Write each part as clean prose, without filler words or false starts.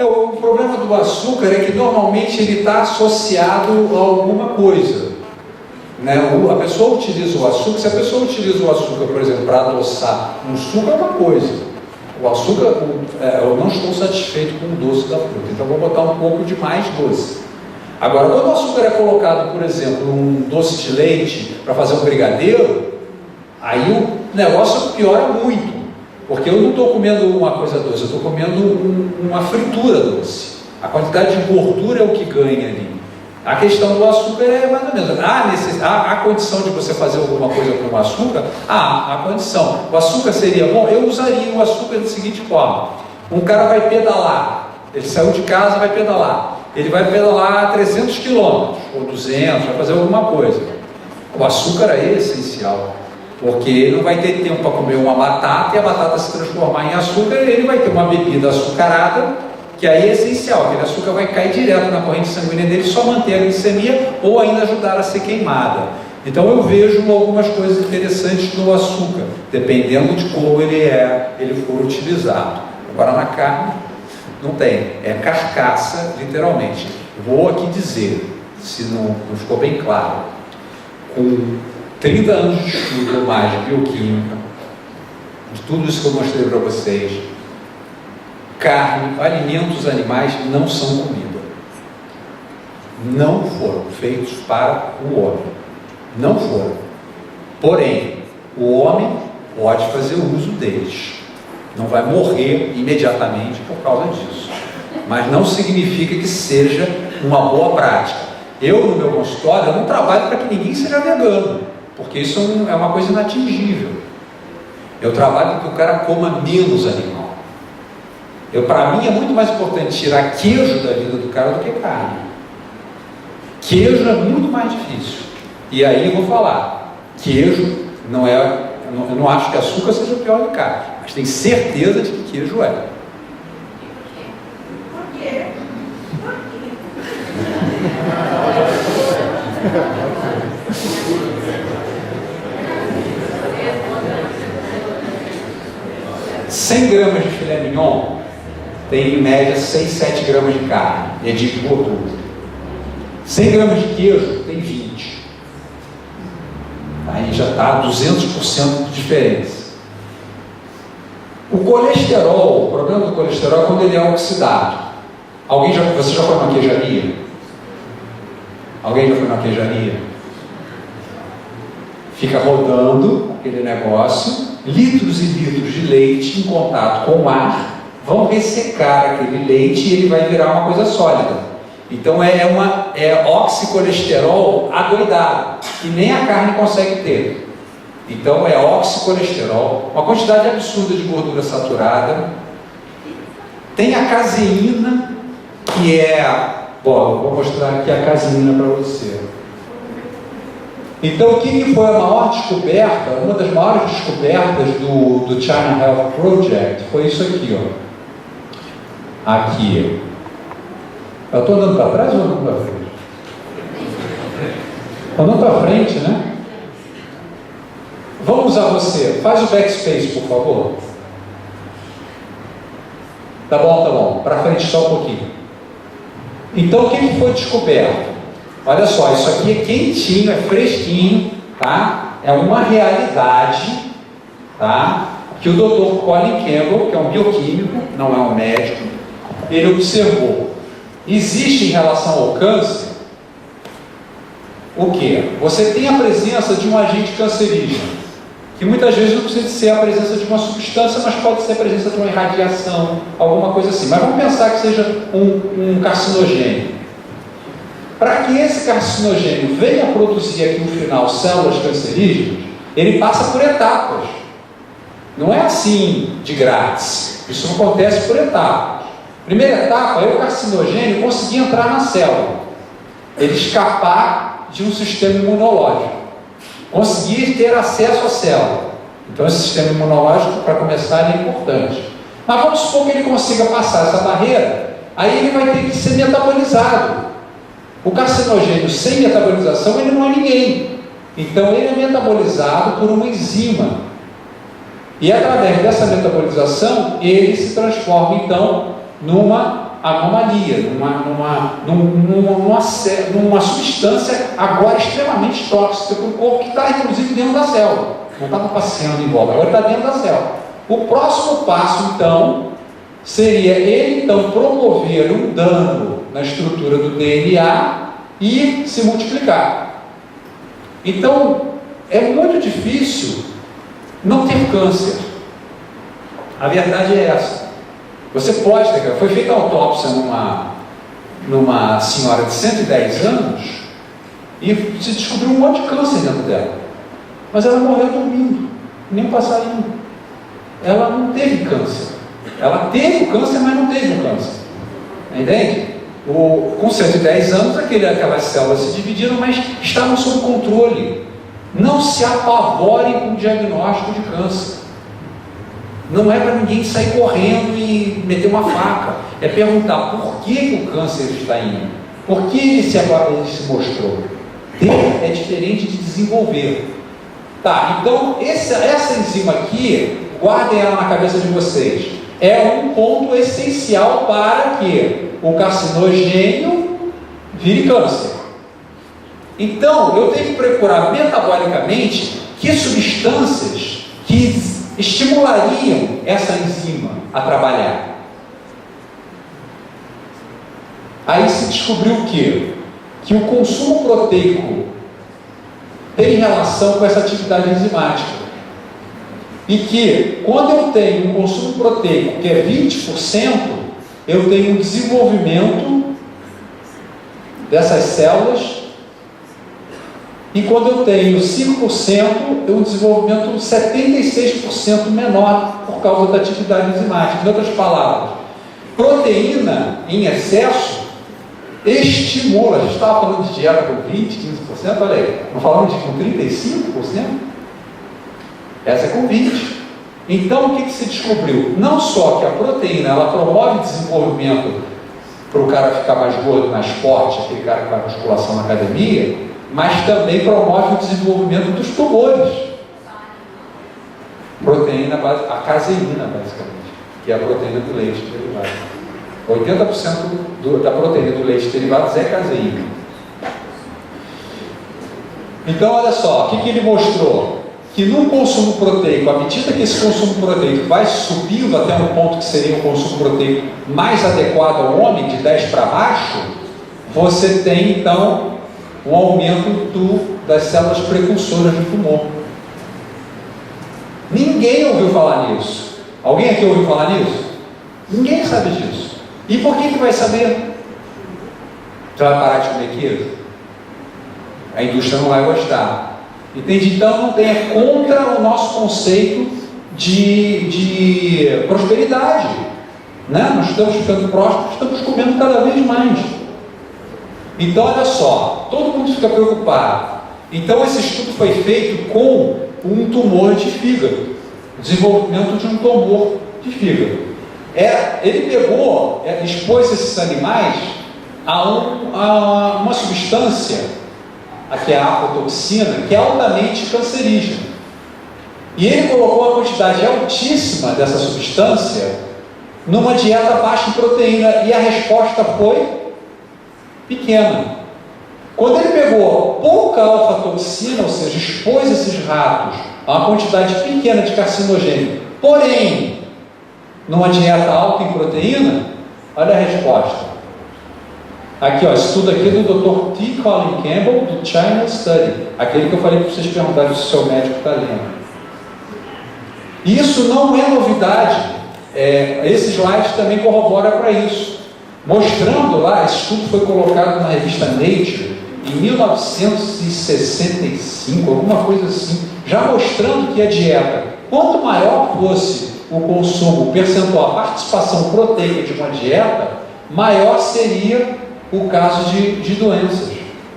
O problema do açúcar é que normalmente ele está associado a alguma coisa, né? A pessoa utiliza o açúcar, se a pessoa utiliza o açúcar, por exemplo, para adoçar um suco, é uma coisa. O açúcar, eu não estou satisfeito com o doce da fruta, então vou botar um pouco de mais doce. Agora, quando o açúcar é colocado, por exemplo, num doce de leite para fazer um brigadeiro, aí o negócio piora muito, porque eu não estou comendo uma coisa doce, eu estou comendo uma fritura doce. A quantidade de gordura é o que ganha ali. A questão do açúcar é mais ou menos, há condição de você fazer alguma coisa com o açúcar? Há condição. O açúcar seria bom? Eu usaria o açúcar da seguinte forma: um cara vai pedalar, ele saiu de casa, vai pedalar. Ele vai pedalar 300 quilômetros, ou 200, vai fazer alguma coisa. O açúcar é essencial, porque ele não vai ter tempo para comer uma batata e a batata se transformar em açúcar, ele vai ter uma bebida açucarada, que aí é essencial, aquele açúcar vai cair direto na corrente sanguínea dele, só manter a glicemia ou ainda ajudar a ser queimada. Então eu vejo algumas coisas interessantes no açúcar, dependendo de como ele for utilizado. Agora na carne, não tem, é carcaça, literalmente. Vou aqui dizer, se não ficou bem claro, com 30 anos de estudo ou mais de bioquímica, de tudo isso que eu mostrei para vocês, carne, alimentos animais não são comida. Não foram feitos para o homem. Não foram. Porém, o homem pode fazer uso deles. Não vai morrer imediatamente por causa disso, mas não significa que seja uma boa prática. Eu, no meu consultório, eu não trabalho para que ninguém seja vegano, porque isso é uma coisa inatingível. Eu trabalho para que o cara coma menos animal. Para mim é muito mais importante tirar queijo da vida do cara do que carne. Queijo é muito mais difícil. E aí eu vou falar, queijo não é... Eu não acho que açúcar seja pior que carne, mas tenho certeza de que queijo é. Por quê? 100 gramas de filé mignon tem em média 6, 7 gramas de carne, é de gordura. 100 gramas de queijo tem 20. Aí já está 200% de diferença. O colesterol, o problema do colesterol é quando ele é oxidado. Você já foi numa queijaria? Alguém já foi numa queijaria? Fica rodando aquele negócio, litros e litros de leite em contato com o ar vão ressecar aquele leite e ele vai virar uma coisa sólida. Então é oxicolesterol adoidado, que nem a carne consegue ter. Então é oxicolesterol, uma quantidade absurda de gordura saturada. Tem a caseína, que eu vou mostrar aqui a caseína para você. Então o que foi a maior descoberta, uma das maiores descobertas do China Health Project foi isso aqui, ó. Aqui. Eu estou andando para trás ou andando para frente? Andando para frente, né? Vamos usar você. Faz o backspace, por favor. Tá bom. Para frente só um pouquinho. Então, o que foi descoberto? Olha só, isso aqui é quentinho, é fresquinho, tá? É uma realidade, tá? Que o Dr. Colin Campbell, que é um bioquímico, não é um médico, ele observou. Existe em relação ao câncer o que? Você tem a presença de um agente cancerígeno, que muitas vezes não precisa ser a presença de uma substância, mas pode ser a presença de uma irradiação, alguma coisa assim. Mas vamos pensar que seja um carcinogênio. Para que esse carcinogênio venha a produzir aqui no final células cancerígenas, ele passa por etapas. Não é assim de grátis. Isso acontece por etapas. Primeira etapa é o carcinogênio conseguir entrar na célula, ele escapar de um sistema imunológico, conseguir ter acesso à célula. Então esse sistema imunológico, para começar, é importante. Mas vamos supor que ele consiga passar essa barreira, aí ele vai ter que ser metabolizado. O carcinogênio sem metabolização, ele não é ninguém. Então ele é metabolizado por uma enzima. E através dessa metabolização, ele se transforma então numa anomalia, numa substância agora extremamente tóxica para o corpo, que está inclusive dentro da célula. Não estava passeando em volta, agora está dentro da célula. O próximo passo, então, seria ele, então, promover um dano na estrutura do DNA e se multiplicar. Então, é muito difícil não ter câncer. A verdade é essa. Você pode ter câncer. Foi feita autópsia numa senhora de 110 anos e se descobriu um monte de câncer dentro dela. Mas ela morreu dormindo, nem um passarinho. Ela não teve câncer. Ela teve o câncer, mas não teve o câncer. Entende? Com 110 anos, aquelas células se dividiram, mas estavam sob controle. Não se apavorem com o diagnóstico de câncer. Não é para ninguém sair correndo e meter uma faca. É perguntar por que o câncer está indo. Por que ele se mostrou? Ter é diferente de desenvolver. Tá, então essa enzima aqui, guardem ela na cabeça de vocês. É um ponto essencial para que o carcinogênio vire câncer. Então, eu tenho que procurar metabolicamente que substâncias que estimulariam essa enzima a trabalhar. Aí se descobriu o quê? Que o consumo proteico tem relação com essa atividade enzimática. E que, quando eu tenho um consumo proteico que é 20%, eu tenho um desenvolvimento dessas células. E quando eu tenho 5%, eu um desenvolvimento 76% menor por causa da atividade enzimática. Em outras palavras, proteína em excesso estimula. A gente estava falando de dieta com 20%, 15%, olha aí. Não falamos de com 35%? Essa é com 20%. Então, o que se descobriu? Não só que a proteína ela promove desenvolvimento para o cara ficar mais gordo, mais forte, aquele cara que faz musculação na academia, mas também promove o desenvolvimento dos tumores. Proteína, a caseína, basicamente, que é a proteína do leite derivado. 80% da proteína do leite derivados é caseína. Então, olha só, o que ele mostrou? Que no consumo proteico, à medida que esse consumo proteico vai subindo até um ponto que seria um consumo proteico mais adequado ao homem, de 10 para baixo, você tem, então, um aumento das células precursoras do tumor. Ninguém ouviu falar nisso. Alguém aqui ouviu falar nisso? Ninguém sabe disso. E por que vai saber? Você vai parar de comer queijo? A indústria não vai gostar. Entende? Então não tem contra o nosso conceito de prosperidade. Né? Nós estamos ficando prósperos, estamos comendo cada vez mais. Então olha só, todo mundo fica preocupado. Então esse estudo foi feito com um tumor de fígado, desenvolvimento de um tumor de fígado. Ele pegou, expôs esses animais a uma substância, que é a aflatoxina, que é altamente cancerígena. E ele colocou uma quantidade altíssima dessa substância numa dieta baixa em proteína, e a resposta foi pequena. Quando ele pegou pouca alfa-toxina, ou seja, expôs esses ratos a uma quantidade pequena de carcinogênio, porém, numa dieta alta em proteína, olha a resposta. Aqui, ó, estudo aqui do Dr. T. Colin Campbell, do China Study, aquele que eu falei para vocês perguntarem se o seu médico está lendo. Isso não é novidade, esse slide também corrobora para isso, mostrando lá, esse estudo foi colocado na revista Nature em 1965, alguma coisa assim, já mostrando que a dieta, quanto maior fosse o consumo, o percentual, a participação proteica de uma dieta, maior seria o caso de doenças,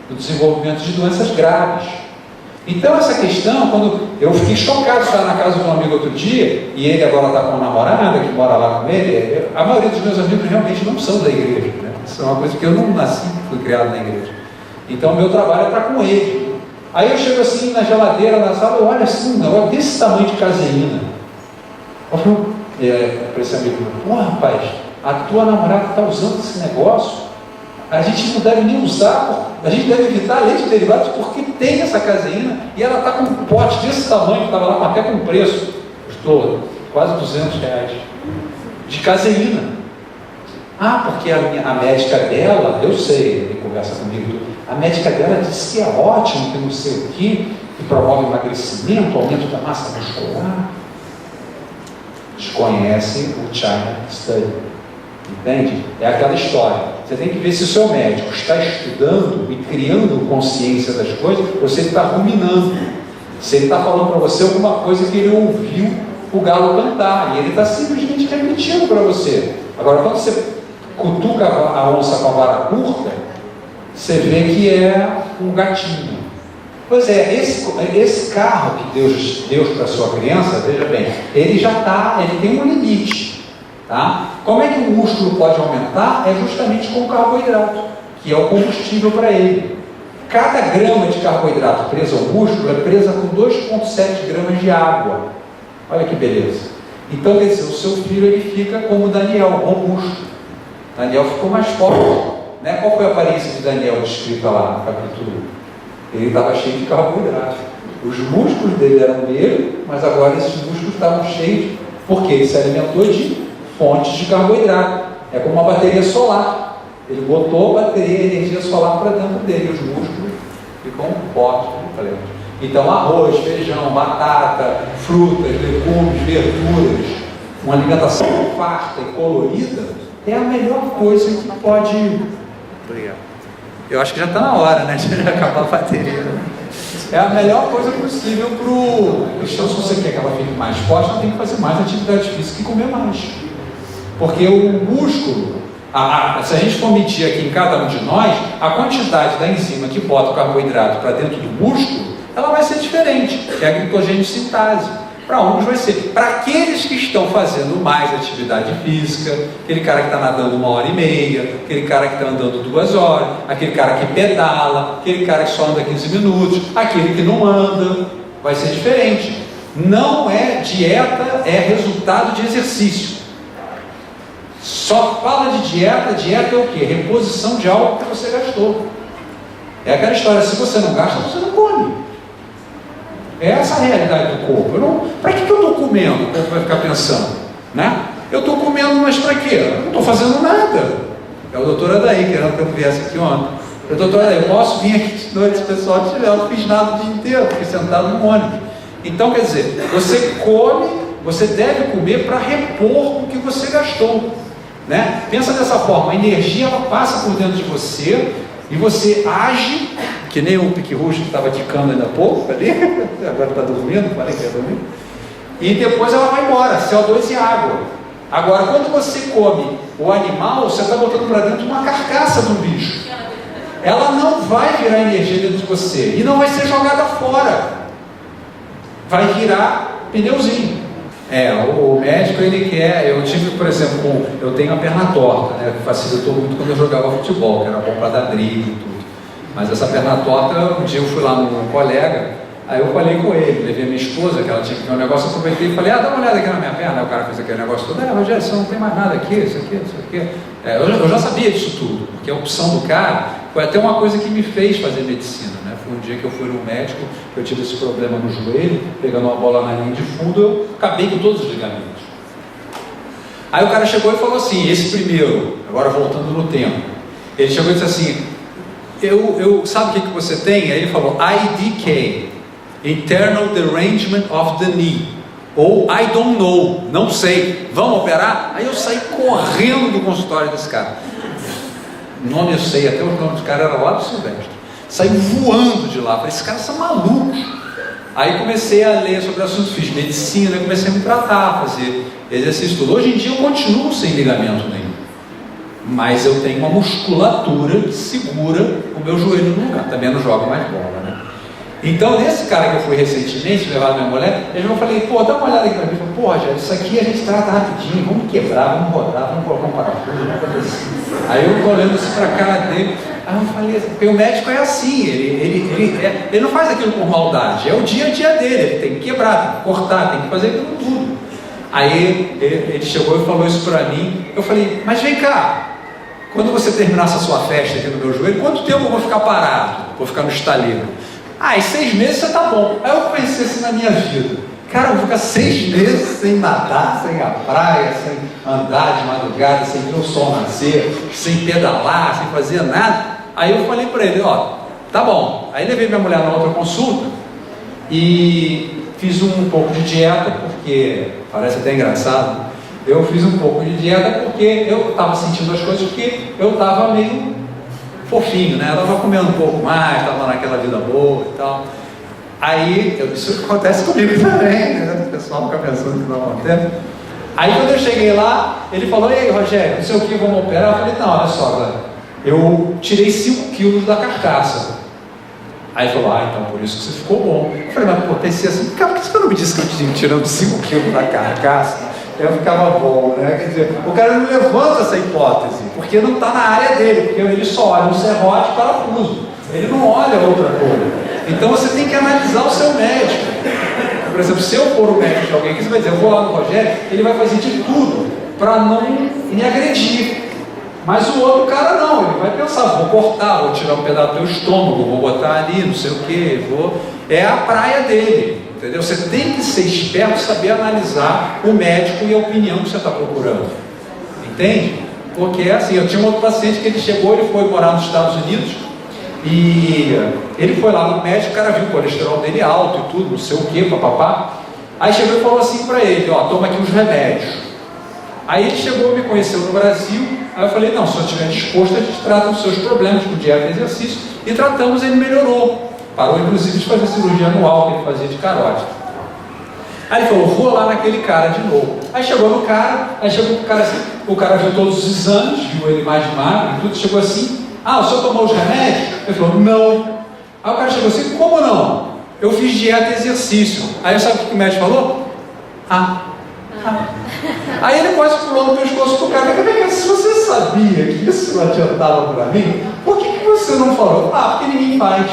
do desenvolvimento de doenças graves. Então essa questão, quando eu fiquei chocado de estar na casa de um amigo outro dia, e ele agora está com uma namorada que mora lá com ele, a maioria dos meus amigos realmente não são da igreja, né? Isso é uma coisa que eu não nasci, fui criado na igreja. Então o meu trabalho é estar com ele. Aí eu chego assim na geladeira, na sala, eu olho assim, um negócio desse tamanho de caseína. Eu falo, para esse amigo, pô rapaz, a tua namorada está usando esse negócio, a gente não deve nem usar, a gente deve evitar leite derivados porque tem essa caseína e ela está com um pote desse tamanho, que estava lá até com preço, custou quase R$200 de caseína. Ah, porque a médica dela, eu sei, ele conversa comigo, a médica dela disse que é ótimo, que não sei o que promove emagrecimento, aumento da massa muscular. Desconhece o China Study. Entende? É aquela história. Você tem que ver se o seu médico está estudando e criando consciência das coisas, ou se ele está ruminando. Se ele está falando para você alguma coisa que ele ouviu o galo cantar, e ele está simplesmente repetindo para você. Agora, quando você cutuca a onça com a vara curta, você vê que é um gatinho. Pois é, esse carro que Deus deu para a sua criança, veja bem, ele tem um limite. Tá? Como é que o músculo pode aumentar? É justamente com o carboidrato, que é o combustível para ele. Cada grama de carboidrato presa ao músculo é presa com 2,7 gramas de água. Olha que beleza. Então, quer dizer, o seu filho ele fica como Daniel, robusto. Daniel ficou mais forte. Né? Qual foi a aparência de Daniel descrita lá no capítulo 1? Ele estava cheio de carboidrato. Os músculos dele eram dele, mas agora esses músculos estavam cheios, porque ele se alimentou de fontes de carboidrato. É como uma bateria solar. Ele botou a bateria e energia solar para dentro dele. Os músculos ficam fortes. Então, arroz, feijão, batata, frutas, legumes, verduras, uma alimentação farta e colorida é a melhor coisa que pode. Obrigado. Eu acho que já está na hora, né, de acabar a bateria. É a melhor coisa possível para o cristão. Se você quer que ela fique mais forte, ela tem que fazer mais atividade física e comer mais. Porque o músculo, se a gente for medir aqui em cada um de nós, a quantidade da enzima que bota o carboidrato para dentro do músculo, ela vai ser diferente, que é a glicogênio-sintase. Para uns vai ser. Para aqueles que estão fazendo mais atividade física, aquele cara que está nadando 1h30, aquele cara que está andando 2 horas, aquele cara que pedala, aquele cara que só anda 15 minutos, aquele que não anda, vai ser diferente. Não é dieta, é resultado de exercício. Só fala de dieta, dieta é o quê? Reposição de algo que você gastou. É aquela história, se você não gasta, você não come. É essa a realidade do corpo. Para que eu estou comendo? O corpo vai ficar pensando, né? Eu estou comendo, mas para quê? Eu não estou fazendo nada. É o doutor Adair, querendo que eu viesse aqui ontem. O doutor Adair, eu posso vir aqui de noite, se o pessoal tiver, eu não fiz nada o dia inteiro, fiquei sentado no ônibus. Então, quer dizer, você come, você deve comer para repor o que você gastou, né? Pensa dessa forma, a energia ela passa por dentro de você e você age, que nem o pique-ruxo que estava ticando ainda há pouco ali, agora está dormindo, falei que ia dormir, e depois ela vai embora, CO2 e água. Agora, quando você come o animal, você está botando para dentro uma carcaça do bicho. Ela não vai virar energia dentro de você e não vai ser jogada fora. Vai virar pneuzinho. O médico ele quer. Eu tive, por exemplo, eu tenho a perna torta, né? Facilitou muito quando eu jogava futebol, que era bom para dar drible e tudo. Mas essa perna torta, um dia eu fui lá no colega, aí eu falei com ele, levei a minha esposa, que ela tinha que ver um negócio, eu aproveitei e falei, dá uma olhada aqui na minha perna. Aí o cara fez aquele negócio todo, Rogério, você não tem mais nada aqui, isso aqui, isso aqui. Eu já sabia disso tudo, porque a opção do cara foi até uma coisa que me fez fazer medicina, né? Foi um dia que eu fui no médico, eu tive esse problema no joelho, pegando uma bola na linha de fundo, eu acabei com todos os ligamentos. Aí o cara chegou e falou assim, esse primeiro, agora voltando no tempo, ele chegou e disse assim, sabe o que você tem? Aí ele falou, IDK, Internal Derangement of the Knee, ou I don't know, não sei, vamos operar? Aí eu saí correndo do consultório desse cara. O nome eu sei, até o nome do cara era lá do Silvestre. Saí voando de lá, falei, esses caras são malucos. Aí comecei a ler sobre assuntos, fiz medicina, comecei a me tratar, fazer exercício tudo. Hoje em dia eu continuo sem ligamento nenhum, mas eu tenho uma musculatura que segura o meu joelho no lugar, também não jogo mais bola, né? Então, nesse cara que eu fui recentemente, levar minha mulher, eu falei, dá uma olhada aqui pra mim. Eu falei, Rogério, isso aqui a gente trata rapidinho, vamos quebrar, vamos rodar, vamos colocar um parafuso, vamos fazer assim. Aí eu olhando assim pra cara dele, aí eu falei assim, porque o médico é assim, ele não faz aquilo por maldade, é o dia a dia dele, ele tem que quebrar, tem que cortar, tem que fazer aquilo tudo. Aí ele chegou e falou isso para mim. Eu falei, mas vem cá, quando você terminar essa sua festa aqui no meu joelho, quanto tempo eu vou ficar parado? Vou ficar no estaleiro? Em 6 meses você tá bom. Aí eu pensei assim na minha vida, cara, eu vou ficar 6 meses sem nadar, sem a praia, sem andar de madrugada, sem ver o sol nascer, sem pedalar, sem fazer nada. Aí eu falei para ele, tá bom. Aí levei minha mulher na outra consulta e fiz um pouco de dieta, porque parece até engraçado. Eu fiz um pouco de dieta porque eu estava sentindo as coisas, porque eu estava meio fofinho, né? Eu estava comendo um pouco mais, estava naquela vida boa e tal. Aí, isso acontece comigo também, né? O pessoal fica pensando que não acontece. Aí quando eu cheguei lá, ele falou, ei Rogério, não sei o que, vamos operar? Eu falei, não, olha só, galera, eu tirei 5 quilos da carcaça. Aí ele falou, então por isso que você ficou bom. Eu falei, mas pô, pensei assim, cara, por que você não me disse que eu tinha tirando 5 quilos da carcaça? Eu ficava bom, né? Quer dizer, o cara não levanta essa hipótese, porque não está na área dele, porque ele só olha um serrote e parafuso, ele não olha outra coisa. Então você tem que analisar o seu médico. Por exemplo, se eu for o médico de alguém que você vai dizer, eu vou lá no Rogério, ele vai fazer de tudo para não me agredir. Mas o outro cara não, ele vai pensar, vou cortar, vou tirar um pedaço do teu estômago, vou botar ali, não sei o que, é a praia dele, entendeu? Você tem que ser esperto, saber analisar o médico e a opinião que você está procurando, entende? Porque assim, eu tinha um outro paciente que ele chegou, ele foi morar nos Estados Unidos e ele foi lá no médico, o cara viu o colesterol dele alto e tudo, não sei o que, papapá. Aí chegou e falou assim para ele, toma aqui os remédios. Aí ele chegou, me conheceu no Brasil, aí eu falei, não, se eu estiver disposto, a gente trata os seus problemas com dieta e exercício, e tratamos, ele melhorou, parou inclusive de fazer cirurgia anual que ele fazia de carótida. Aí ele falou, vou lá naquele cara de novo. Aí chegou no cara, assim, o cara viu todos os exames, viu ele mais magro e tudo, chegou assim, o senhor tomou os remédios? Ele falou, não. Aí o cara chegou assim, como não? Eu fiz dieta e exercício. Aí sabe o que o médico falou? Aí ele quase pulou no pescoço do cara, se você sabia que isso não adiantava para mim, por que você não falou? Porque ninguém faz.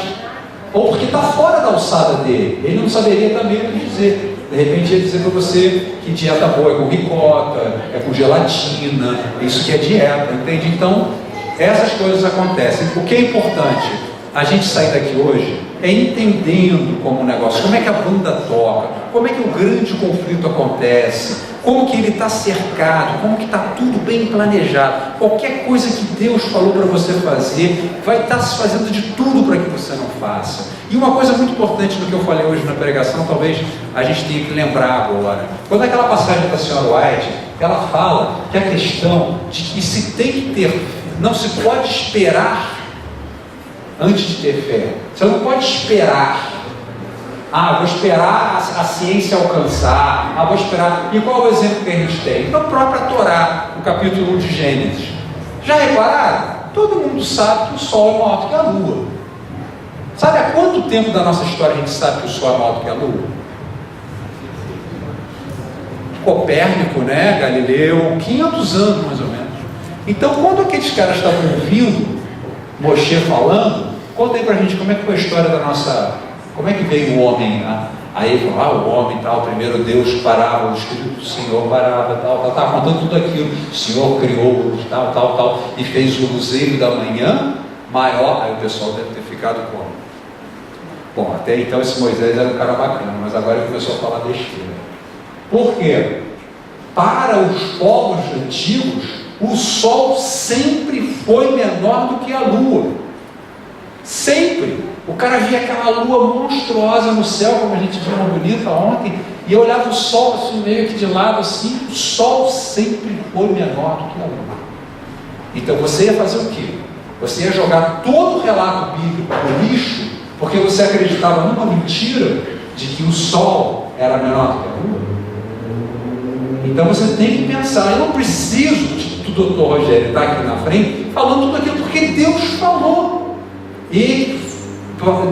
Ou porque está fora da alçada dele, ele não saberia também o que dizer. De repente ia dizer para você que dieta boa é com ricota, é com gelatina, isso que é dieta, entende? Então, essas coisas acontecem. O que é importante, a gente sair daqui hoje, é entendendo como o negócio, como é que a banda toca, como é que o grande conflito acontece, como que ele está cercado, como que está tudo bem planejado. Qualquer coisa que Deus falou para você fazer, vai estar se fazendo de tudo para que você não faça. E uma coisa muito importante do que eu falei hoje na pregação, talvez a gente tenha que lembrar agora. Quando aquela passagem da senhora White, ela fala que a questão de que se tem que ter, não se pode esperar antes de ter fé. Você não pode esperar. Vou esperar a ciência alcançar. Vou esperar. E qual é o exemplo que a gente tem? Na própria Torá, no capítulo 1 de Gênesis. Já repararam? Todo mundo sabe que o Sol é maior do que a Lua. Sabe há quanto tempo da nossa história a gente sabe que o Sol é maior do que a Lua? Copérnico, né? Galileu, 500 anos mais ou menos. Então, quando aqueles caras estavam ouvindo Moshe falando, conta aí pra gente como é que foi a história da nossa... Como é que veio o homem? Aí ele falou, o homem tal, primeiro Deus parava, o Espírito do Senhor parava, tal, estava contando tudo aquilo. O Senhor criou, tal, e fez o luzeiro da manhã maior. Aí o pessoal deve ter ficado como? Bom, até então esse Moisés era um cara bacana, mas agora ele começou a falar besteira. Por quê? Para os povos antigos, o Sol sempre foi menor do que a Lua. Sempre. O cara via aquela lua monstruosa no céu, como a gente viu uma bonita ontem, e eu olhava o Sol assim, meio que de lado assim, o Sol sempre foi menor do que a Lua. Então você ia fazer o quê? Você ia jogar todo o relato bíblico no lixo, porque você acreditava numa mentira de que o Sol era menor do que a Lua? Então você tem que pensar, eu não preciso do Dr. Rogério estar aqui na frente falando tudo aquilo, porque Deus falou. E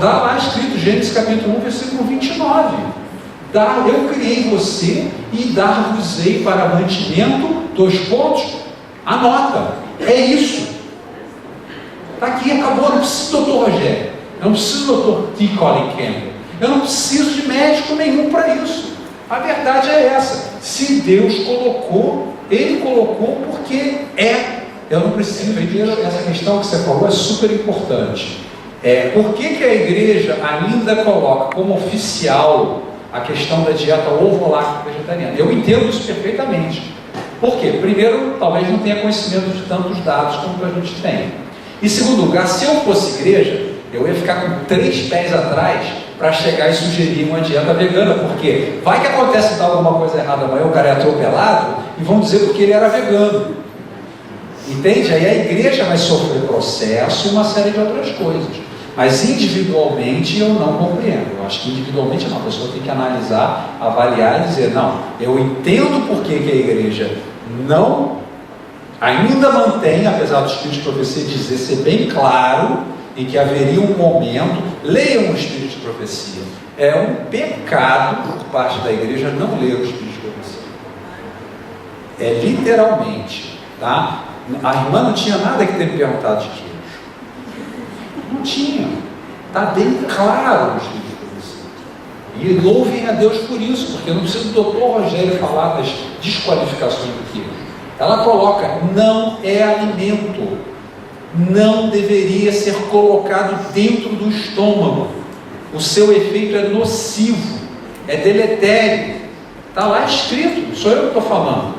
dá lá escrito, Gênesis capítulo 1, versículo 29. Eu criei você e dar-vos-ei para mantimento, 2 pontos, anota, é isso. Está aqui, acabou, eu não preciso do Dr. Rogério, eu não preciso do Dr. T. Colin Campbell, eu não preciso de médico nenhum para isso. A verdade é essa. Se Deus colocou, Ele colocou porque é. Eu não preciso. Essa questão que você falou é super importante. Por que a igreja ainda coloca como oficial a questão da dieta ovo-láctea vegetariana? Eu entendo isso perfeitamente. Por quê? Primeiro, talvez não tenha conhecimento de tantos dados como a gente tem. E segundo lugar, se eu fosse igreja, eu ia ficar com 3 pés atrás para chegar e sugerir uma dieta vegana, porque vai que acontece dar alguma coisa errada amanhã, o cara é atropelado e vão dizer porque ele era vegano. Entende? Aí a igreja vai sofrer processo e uma série de outras coisas. Mas individualmente eu não compreendo. Eu acho que individualmente não. A pessoa tem que analisar, avaliar e dizer, não, eu entendo por que a igreja não ainda mantém, apesar do Espírito de Profecia dizer, ser bem claro, em que haveria um momento, leiam o Espírito de Profecia. É um pecado por parte da igreja não ler o Espírito de Profecia. É literalmente, tá? A irmã não tinha nada que ter me perguntado de queijo. Não tinha. Está bem claro no Espírito de Profecia. E louvem a Deus por isso, porque não precisa do Dr. Rogério falar das desqualificações do queijo. Ela coloca, não é alimento, não deveria ser colocado dentro do estômago, o seu efeito é nocivo, é deletério, está lá escrito, sou eu que estou falando,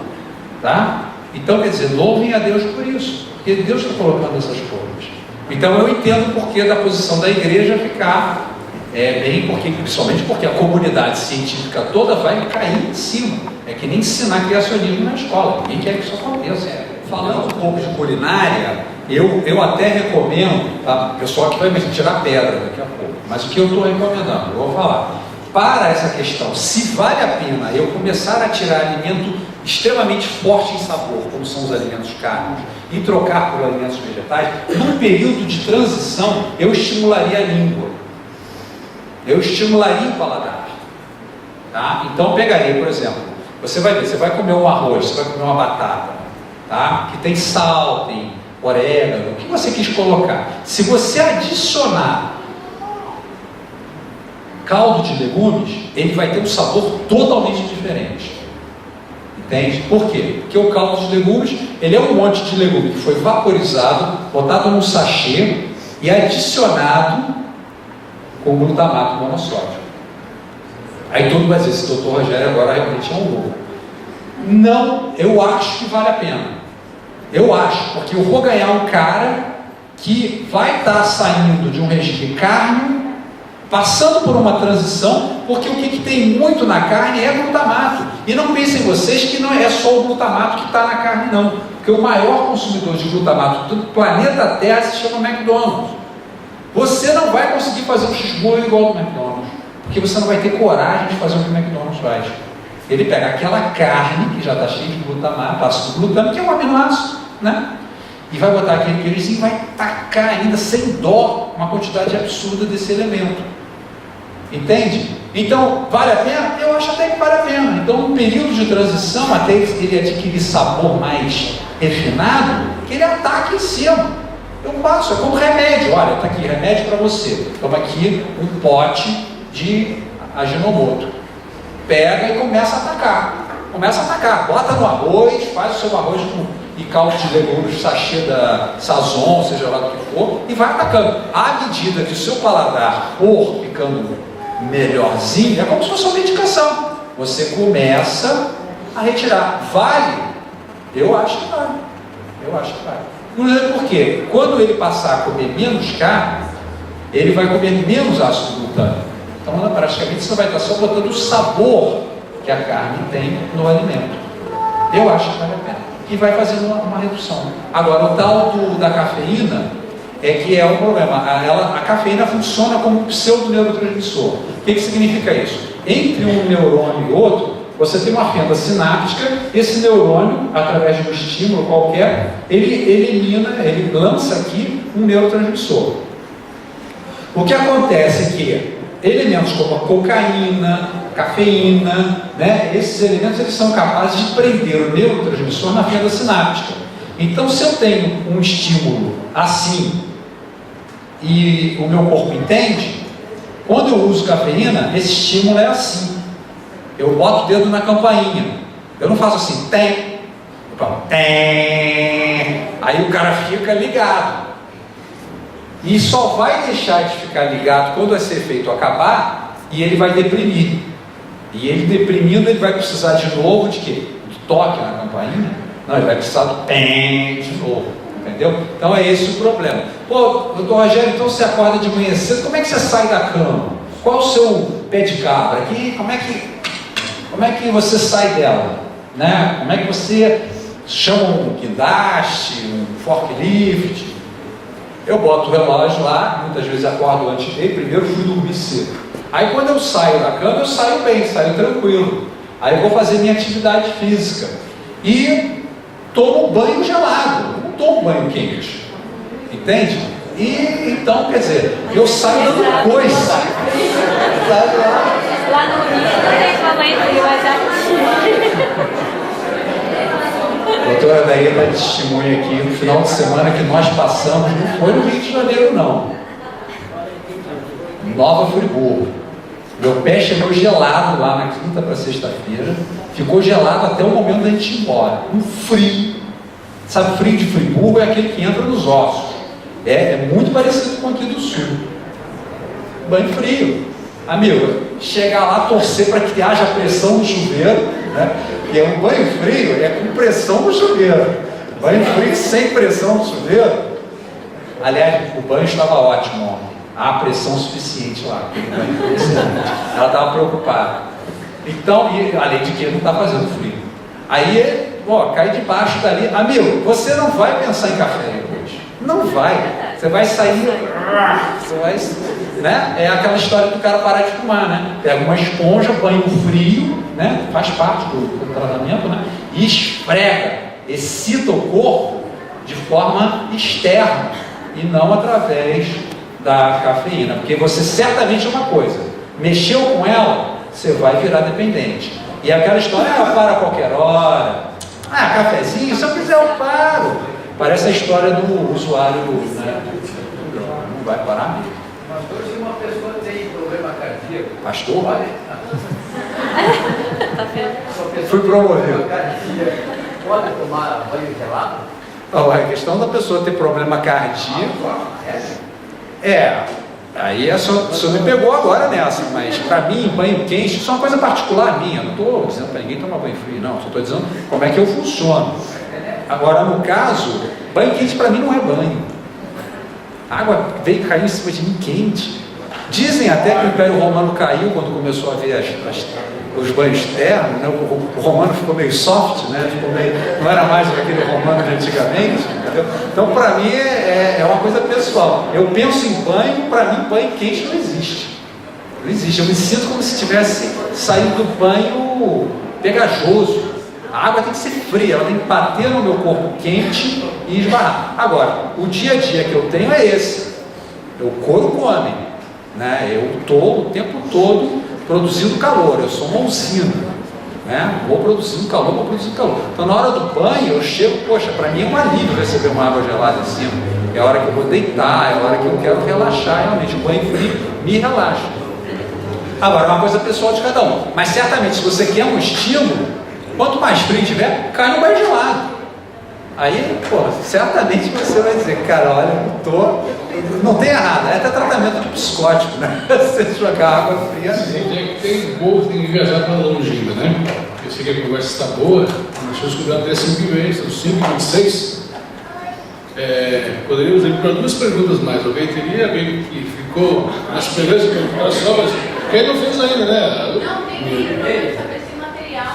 tá? Então quer dizer, louvem a Deus por isso, porque Deus está colocando essas coisas. Então eu entendo o porquê da posição da igreja ficar principalmente porque a comunidade científica toda vai cair em cima. É que nem ensinar criacionismo na escola, ninguém quer que isso aconteça. Falando um pouco de culinária, eu até recomendo, tá? O pessoal que vai me tirar pedra daqui a pouco, mas o que eu estou recomendando, eu vou falar, para essa questão, se vale a pena eu começar a tirar alimento extremamente forte em sabor, como são os alimentos cárnicos, e trocar por alimentos vegetais, num período de transição, eu estimularia a língua, eu estimularia o paladar, tá? Então pegaria, por exemplo, você vai ver, você vai comer um arroz, você vai comer uma batata, tá? Que tem sal, tem orégano, o que você quis colocar. Se você adicionar caldo de legumes, ele vai ter um sabor totalmente diferente. Entende? Por quê? Porque o caldo de legumes, ele é um monte de legume que foi vaporizado, botado num sachê e adicionado com glutamato monossódico. Aí todo mundo vai dizer, esse doutor Rogério agora realmente é um louco. Não, eu acho que vale a pena. Eu acho, porque eu vou ganhar um cara que vai estar saindo de um regime carne, passando por uma transição, porque o que tem muito na carne é glutamato. E não pensem vocês que não é só o glutamato que está na carne, não. Porque o maior consumidor de glutamato do planeta Terra se chama McDonald's. Você não vai conseguir fazer um cheeseburger igual ao do McDonald's, porque você não vai ter coragem de fazer o que o McDonald's faz. Ele pega aquela carne que já está cheia de glutamato, ácido glutâmico, que é um aminoácido, né? E vai botar aquele queijozinho e vai tacar ainda sem dó uma quantidade absurda desse elemento. Entende? Então, vale a pena? Eu acho até que vale a pena. Então, no período de transição, até ele adquirir sabor mais refinado, que ele ataque em cima. Eu passo, é como remédio. Olha, está aqui, remédio para você. Toma aqui um pote de Ajinomoto. Pega e começa a atacar. Começa a atacar. Bota no arroz, faz o seu arroz e caldo de legumes, sachê da Sazon, seja lá do que for, e vai atacando. À medida que o seu paladar for ficando melhorzinho, é como se fosse uma medicação. Você começa a retirar. Vale? Eu acho que vale. Eu acho que vale. Não é por quê? Quando ele passar a comer menos carne, ele vai comer menos ácido glutâmico. Então, praticamente, você vai estar só botando o sabor que a carne tem no alimento. Eu acho que vale a pena. E vai fazendo uma redução. Agora, o tal da cafeína é que é um problema. A cafeína funciona como um pseudo-neurotransmissor. O que significa isso? Entre um neurônio e outro, você tem uma fenda sináptica, esse neurônio, através de um estímulo qualquer, ele elimina, ele lança aqui um neurotransmissor. O que acontece é que elementos como a cocaína, cafeína, né, esses elementos eles são capazes de prender o neurotransmissor na fenda sináptica. Então, se eu tenho um estímulo assim e o meu corpo entende, quando eu uso cafeína, esse estímulo é assim. Eu boto o dedo na campainha. Eu não faço assim, tem. Eu falo, tem. Aí o cara fica ligado. E só vai deixar de ficar ligado quando esse efeito acabar e ele vai deprimir. E ele deprimindo, ele vai precisar de novo de quê? De toque na campainha? Não, ele vai precisar do tem de novo. Entendeu? Então é esse o problema. Pô, doutor Rogério, então você acorda de manhã cedo, como é que você sai da cama? Qual o seu pé de cabra? Como é que você sai dela? Né? Como é que você chama um guindaste, um forklift? Eu boto o relógio lá, muitas vezes acordo antes dele, primeiro fui dormir cedo. Aí quando eu saio da cama, eu saio bem, saio tranquilo. Aí eu vou fazer minha atividade física. E tomo banho gelado, não tomo banho quente. Entende? E então, quer dizer, eu saio dando coisa. Lá no Rio não tem tomar banho frio, mas aqui. A doutora Daí está de testemunha aqui no final de semana que nós passamos, não foi no Rio de Janeiro não, Nova Friburgo. Meu pé chegou gelado lá na quinta para sexta-feira, ficou gelado até o momento da gente ir embora, um frio. Sabe, frio de Friburgo é aquele que entra nos ossos, é muito parecido com aqui do sul. Banho frio, amigo, chegar lá, torcer para que haja pressão no chuveiro, né? E é um banho frio, é com pressão no chuveiro. Banho frio sem pressão no chuveiro. Aliás, o banho estava ótimo ontem. Há pressão suficiente lá. Ela estava preocupada. Então, além de que não está fazendo frio. Aí, cai debaixo dali. Amigo, você não vai pensar em café hoje. Não vai. Você vai sair. Você vai, né? É aquela história do cara parar de fumar, né? Pega uma esponja, banho frio, né? Faz parte do tratamento, né? E esfrega, excita o corpo de forma externa e não através da cafeína, porque você certamente é uma coisa, mexeu com ela, você vai virar dependente. E aquela história, para a qualquer hora, cafezinho, se eu quiser eu paro. Parece a história do usuário, né? Não vai parar mesmo. Pastor, se uma pessoa tem problema cardíaco, Pastor? pode? Fui promovido. Pode tomar banho gelado? A questão da pessoa ter problema cardíaco aí o senhor me pegou agora nessa, mas para mim, banho quente, isso é uma coisa particular minha, não estou dizendo para ninguém tomar banho frio, não, só estou dizendo como é que eu funciono. Agora, no caso, banho quente para mim não é banho. A água veio cair em cima de mim quente. Dizem até que o Império Romano caiu quando começou a ver os banhos termos, né? O romano ficou meio soft, né? Não era mais aquele romano de antigamente, entendeu? Então, para mim, é uma coisa pessoal. Eu penso em banho, para mim, banho quente não existe. Não existe. Eu me sinto como se tivesse saído do banho pegajoso. A água tem que ser fria, ela tem que bater no meu corpo quente e esbarrar. Agora, o dia a dia que eu tenho é esse. O corpo come, né? Eu estou o tempo todo produzindo calor, eu sou uma usina, né? Vou produzindo calor. Então, na hora do banho, eu chego, poxa, para mim é um alívio receber uma água gelada assim. É a hora que eu vou deitar, é a hora que eu quero relaxar, realmente. O banho frio me relaxa. Agora, é uma coisa pessoal de cada um. Mas certamente, se você quer um estímulo, quanto mais frio tiver, cai no banho gelado. Aí, certamente você vai dizer, cara, olha, não tem errado, é até tratamento de psicótico, né? Você jogar água fria. Tem povo que tem que viajar para longe ainda, né? Eu sei que a conversa está boa, nós vamos escutar até 5h20, são 5h26. Poderíamos ir para 2 perguntas mais. Alguém teria? Alguém que ficou na esperança de perguntar só, mas quem não fez ainda, né? Não, tem que saber esse material.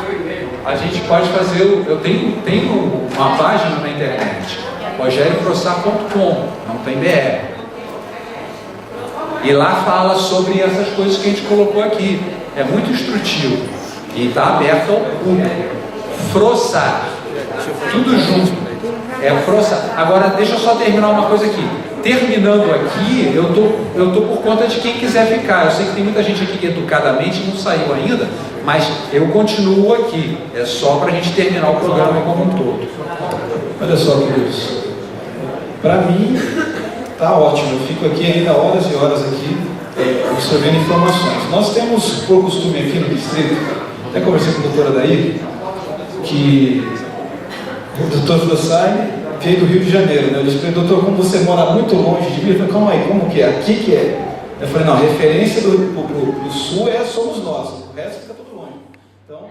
A gente pode fazer, eu tenho uma página na internet, rogerioprossar.com, não tem BR. E lá fala sobre essas coisas que a gente colocou aqui. É muito instrutivo. E está aberto ao público. Frossar. Tudo junto. É frossar. Agora, deixa eu só terminar uma coisa aqui. Terminando aqui, eu tô por conta de quem quiser ficar. Eu sei que tem muita gente aqui que educadamente não saiu ainda, mas eu continuo aqui. É só para a gente terminar o programa como um todo. Olha só, queridos. Para mim, tá ótimo. Eu fico aqui ainda horas e horas aqui absorvendo informações. Nós temos por costume aqui no distrito, até conversei com a doutora Daí, que o doutor Frossai veio do Rio de Janeiro, né? Eu disse para ele, doutor, como você mora muito longe de mim, ele falou, calma aí, como que é? Aqui que é? Eu falei, não, a referência pro sul somos nós, o resto fica tudo longe. Então,